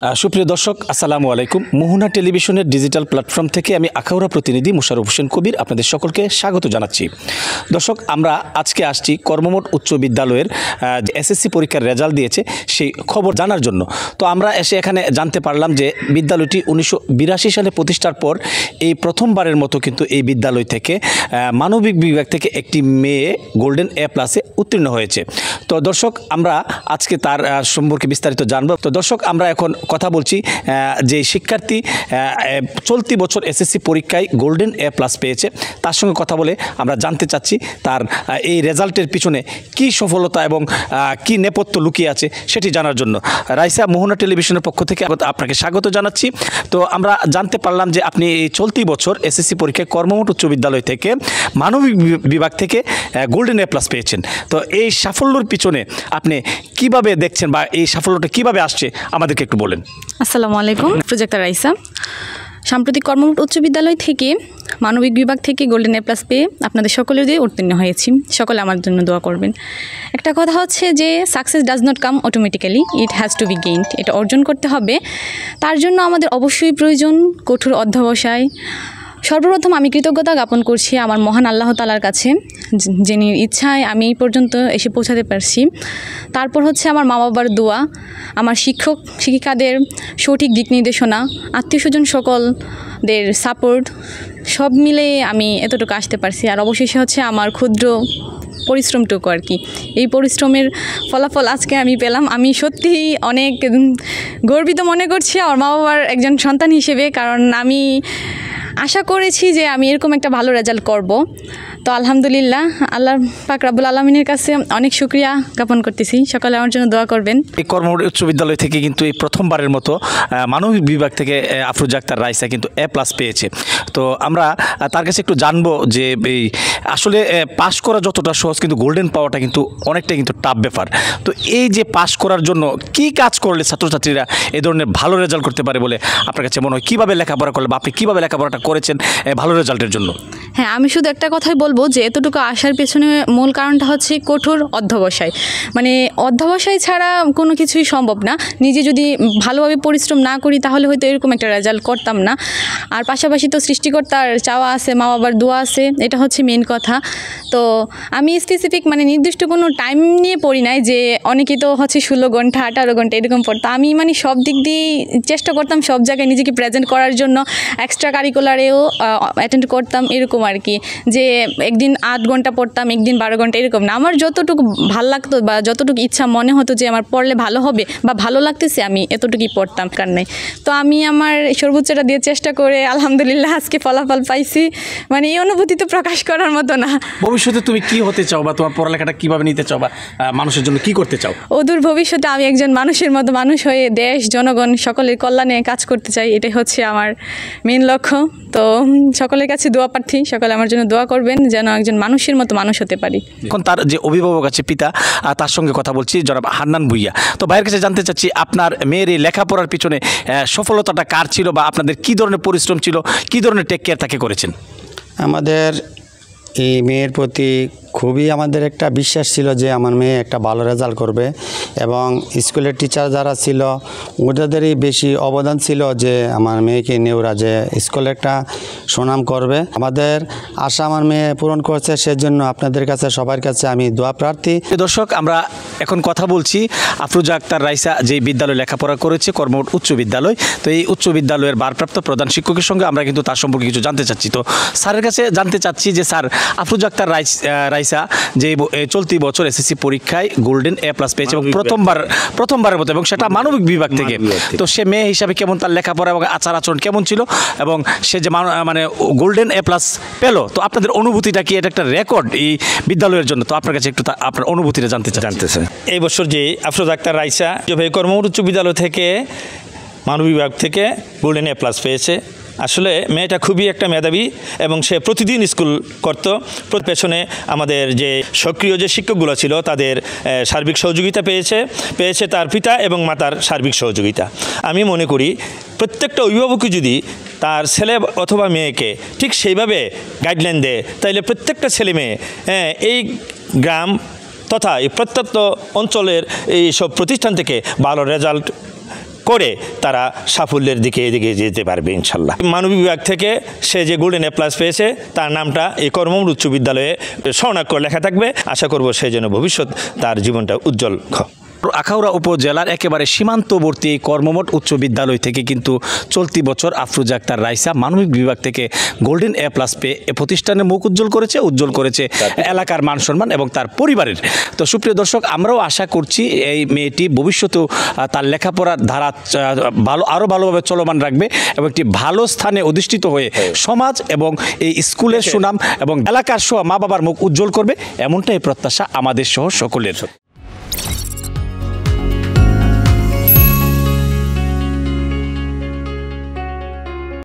সুপ্রিয় দর্শক আসসালামু আলাইকুম। মোহনা টেলিভিশনের ডিজিটাল প্ল্যাটফর্ম থেকে আমি আখাউড়া প্রতিনিধি মোশাররফ হোসেন কবির আপনাদের সকলকে স্বাগত জানাচ্ছি। দর্শক, আমরা আজকে আসছি কর্মমঠ উচ্চ বিদ্যালয়ের এসএসসি পরীক্ষার রেজাল্ট দিয়েছে সেই খবর জানার জন্য। তো আমরা এসে এখানে জানতে পারলাম যে বিদ্যালয়টি 1982 সালে প্রতিষ্ঠার পর এই প্রথমবারের মতো কিন্তু এই বিদ্যালয় থেকে মানবিক বিভাগ থেকে একটি মেয়ে গোল্ডেন এ প্লাসে উত্তীর্ণ হয়েছে। তো দর্শক, আমরা আজকে তার সম্পর্কে বিস্তারিত জানব। তো দর্শক, আমরা এখন কথা বলছি যে শিক্ষার্থী চলতি বছর এসএসসি পরীক্ষায় গোল্ডেন এ প্লাস পেয়েছে, তার সঙ্গে কথা বলে আমরা জানতে চাচ্ছি তার এই রেজাল্টের পিছনে কি সফলতা এবং কি নেপথ্য লুকিয়ে আছে সেটি জানার জন্য। রাইসা, মোহনা টেলিভিশনের পক্ষ থেকে আপনাকে স্বাগত জানাচ্ছি। তো আমরা জানতে পারলাম যে আপনি এই চলতি বছর এসএসসি পরীক্ষায় কর্মমঠ উচ্চ বিদ্যালয় থেকে মানবিক বিভাগ থেকে গোল্ডেন এ প্লাস পেয়েছেন। তো এই সাফল্যের পিছনে আপনি কিভাবে দেখছেন বা এই সাফল্যটা কিভাবে আসছে আমাদেরকে একটু বলেন। আসসালামু আলাইকুম, প্রজেক্টর রাইসা। সাম্প্রতিক কর্মমঠ উচ্চ বিদ্যালয় থেকে মানবিক বিভাগ থেকে গোল্ডেন এ প্লাস পেয়ে আপনাদের সকলের দিয়ে উত্তীর্ণ হয়েছি। সকলে আমার জন্য দোয়া করবেন। একটা কথা হচ্ছে যে success does not come automatically, it has to be gained. এটা অর্জন করতে হবে, তার জন্য আমাদের অবশ্যই প্রয়োজন কঠোর অধ্যবসায়। সর্বপ্রথম আমি কৃতজ্ঞতা জ্ঞাপন করছি আমার মহান আল্লাহ তাআলার কাছে, যিনি ইচ্ছায় আমি এই পর্যন্ত এসে পৌঁছাতে পারছি। তারপর হচ্ছে আমার মা বাবার দোয়া, আমার শিক্ষক শিক্ষিকাদের সঠিক দিক নির্দেশনা, আত্মীয় স্বজন সকলদের সাপোর্ট, সব মিলে আমি এতটুকু আসতে পারছি। আর অবশেষে হচ্ছে আমার ক্ষুদ্র পরিশ্রমটুকু আর কি, এই পরিশ্রমের ফলাফল আজকে আমি পেলাম। আমি সত্যিই অনেক গর্বিত মনে করছি আমার মা বাবার একজন সন্তান হিসেবে, কারণ আমি আশা করেছি যে আমি এরকম একটা ভালো রেজাল্ট করব। তো আলহামদুলিল্লাহ, আল্লাহ পাক রব্বুল আলামিনের কাছে অনেক শুকরিয়া জ্ঞাপন করতেছি। সকালে আমার জন্য দোয়া করবেন। এই কর্মমঠ উচ্চ বিদ্যালয় থেকে কিন্তু এই প্রথমবারের মতো মানবিক বিভাগ থেকে আফরোজা আক্তার রাইসা কিন্তু এ প্লাস পেয়েছে। তো আমরা তার কাছে একটু জানবো যে এই আসলে পাশ করা যতটা সহজ, কিন্তু গোল্ডেন পাওয়াটা কিন্তু অনেকটাই কিন্তু টাফ ব্যাপার। তো এই যে পাশ করার জন্য কি কাজ করলে ছাত্রছাত্রীরা এই ধরনের ভালো রেজাল্ট করতে পারে বলে আপনার কাছে মনে হয়? কীভাবে লেখাপড়া করলে বা আপনি কীভাবে লেখাপড়াটা করেছেন ভালো রেজাল্টের জন্য? হ্যাঁ, আমি শুধু একটা কথাই বলবো যে এতটুকু আসার পেছনে মূল কারণটা হচ্ছে কঠোর অধ্যবসায়। মানে অধ্যবসায় ছাড়া কোনো কিছুই সম্ভব না। নিজে যদি ভালোভাবে পরিশ্রম না করি তাহলে হয়তো এরকম একটা রেজাল্ট করতাম না। আর পাশাপাশি তো সৃষ্টিকর্তার চাওয়া আছে, মা বাবার দোয়া আছে, এটা হচ্ছে মেন কথা। তো আমি স্পেসিফিক মানে নির্দিষ্ট কোনো টাইম নিয়ে পড়ি নাই, যে অনেকেই তো হচ্ছে 16 ঘন্টা 18 ঘন্টা এরকম পড়তাম। আমি মানে সব দিক দিয়েই চেষ্টা করতাম সব জায়গায় নিজেকে প্রেজেন্ট করার জন্য। এক্সট্রা কারিকুলারেও অ্যাটেন্ড করতাম এরকম আর কি, যে একদিন 8 ঘন্টা পড়তাম, একদিন 12 ঘন্টা এরকম না। আমার যতটুকু ভালো লাগতো বা যতটুকু ইচ্ছা মনে হতো যে আমার পড়লে ভালো হবে বা ভালো লাগতেছে, আমি এতটুকুই পড়তাম। কার নাই তো আমি আমার সর্বোচ্চটা দিয়ে চেষ্টা করে আলহামদুলিল্লাহ আজকে ফলাফল পাইছি। মানে এই অনুভূতি তো প্রকাশ করার মতো না। ভবিষ্যতে তুমি কি হতে চাও বা তোমার পড়ালেখাটা কিভাবে নিতে চাও বা মানুষের জন্য কি করতে চাও? অদূর ভবিষ্যতে আমি একজন মানুষের মতো মানুষ হয়ে দেশ জনগণ সকলের কল্যাণে কাজ করতে চাই, এটাই হচ্ছে আমার মেন লক্ষ্য। তো সকলের কাছে দোয়া প্রার্থী, সকলে আমার জন্য দোয়া করবেন যেন একজন মানুষের মতো মানুষ হতে পারি। এখন তার যে অভিভাবক আছে পিতা, তার সঙ্গে কথা বলছি, জনাব হান্নান ভুইয়া। তো ভাইয়ের কাছে জানতে চাচ্ছি আপনার মেয়ের এই লেখাপড়ার পিছনে সফলতাটা কার ছিল বা আপনাদের কী ধরনের পরিশ্রম ছিল, কী ধরনের টেক কেয়ার তাকে করেছেন? আমাদের এই মেয়ের প্রতি খুবই আমাদের একটা বিশ্বাস ছিল যে আমার মেয়ে একটা ভালো রেজাল্ট করবে, এবং স্কুলের টিচার যারা ছিল ওদেরই বেশি অবদান ছিল যে আমার মেয়েকে নিয়ে ওরা যে স্কুলে একটা সুনাম করবে। আমাদের আশা আমার মেয়ে পূরণ করছে, সেজন্য আপনাদের কাছে সবার কাছে আমি দোয়া প্রার্থী। দর্শক, আমরা এখন কথা বলছি আফরোজা আক্তার রাইসা যে বিদ্যালয়ে লেখাপড়া করেছে, কর্মমঠ উচ্চ বিদ্যালয়। তো এই উচ্চ বিদ্যালয়ের ভারপ্রাপ্ত প্রধান শিক্ষকের সঙ্গে আমরা কিন্তু তার সম্পর্কে কিছু জানতে চাচ্ছি। তো স্যারের কাছে জানতে চাচ্ছি যে স্যার, আফরোজা আক্তার রাইসা যে চলতি বছর এসএসসি পরীক্ষায় গোল্ডেন এ প্লাস পেয়েছে এবং প্রথমবারের মতো, এবং সেটা মানবিক বিভাগ থেকে। তো সে মেয়ে হিসাবে কেমন, তার লেখাপড়া এবং আচার আচরণ কেমন ছিল, এবং সে যে মানে গোল্ডেন এ প্লাস পেল, তো আপনাদের অনুভূতিটা কি? এটা একটা রেকর্ড এই বিদ্যালয়ের জন্য। তো আপনার কাছে একটু আপনার অনুভূতিটা জানতেছে। এই বছর যে আফরোজা আক্তার রাইসা কর্মমঠ উচ্চ বিদ্যালয় থেকে মানবিক বিভাগ থেকে গোল্ডেন এ প্লাস পেয়েছে, আসলে মেয়েটা খুবই একটা মেধাবী এবং সে প্রতিদিন স্কুল করতো। পেছনে আমাদের যে সক্রিয় যে শিক্ষকগুলো ছিল তাদের সার্বিক সহযোগিতা পেয়েছে তার পিতা এবং মাতার সার্বিক সহযোগিতা। আমি মনে করি প্রত্যেকটা অভিভাবকই যদি তার ছেলে অথবা মেয়েকে ঠিক সেইভাবে গাইডলাইন দেয়, তাইলে প্রত্যেকটা ছেলে মেয়ে এই গ্রাম তথা এই প্রত্যন্ত অঞ্চলের এই সব প্রতিষ্ঠান থেকে ভালো রেজাল্ট করে তারা সাফল্যের দিকে এদিকে যেতে পারবে ইনশাল্লাহ। মানবিক বিভাগ থেকে সে যে গোল্ডেন এ প্লাস পেয়েছে তার নামটা এই কর্মমূল উচ্চ বিদ্যালয়ে স্বর্ণাক্ষরে লেখা থাকবে। আশা করব সে যেন ভবিষ্যৎ তার জীবনটা উজ্জ্বল। আখাউড়া উপজেলার একেবারে সীমান্তবর্তী কর্মমঠ উচ্চ বিদ্যালয় থেকে কিন্তু চলতি বছর আফরোজা আক্তার রাইসা মানবিক বিভাগ থেকে গোল্ডেন এ প্লাস পেয়ে এ প্রতিষ্ঠানের মুখ উজ্জ্বল করেছে এলাকার মান সম্মান এবং তার পরিবারের। তো সুপ্রিয় দর্শক, আমরাও আশা করছি এই মেয়েটি ভবিষ্যতেও তার লেখাপড়ার ধারা আরও ভালোভাবে চলমান রাখবে এবং একটি ভালো স্থানে অধিষ্ঠিত হয়ে সমাজ এবং এই স্কুলের সুনাম এবং এলাকার সহ মা বাবার মুখ উজ্জ্বল করবে, এমনটাই প্রত্যাশা আমাদের সহ সকলের।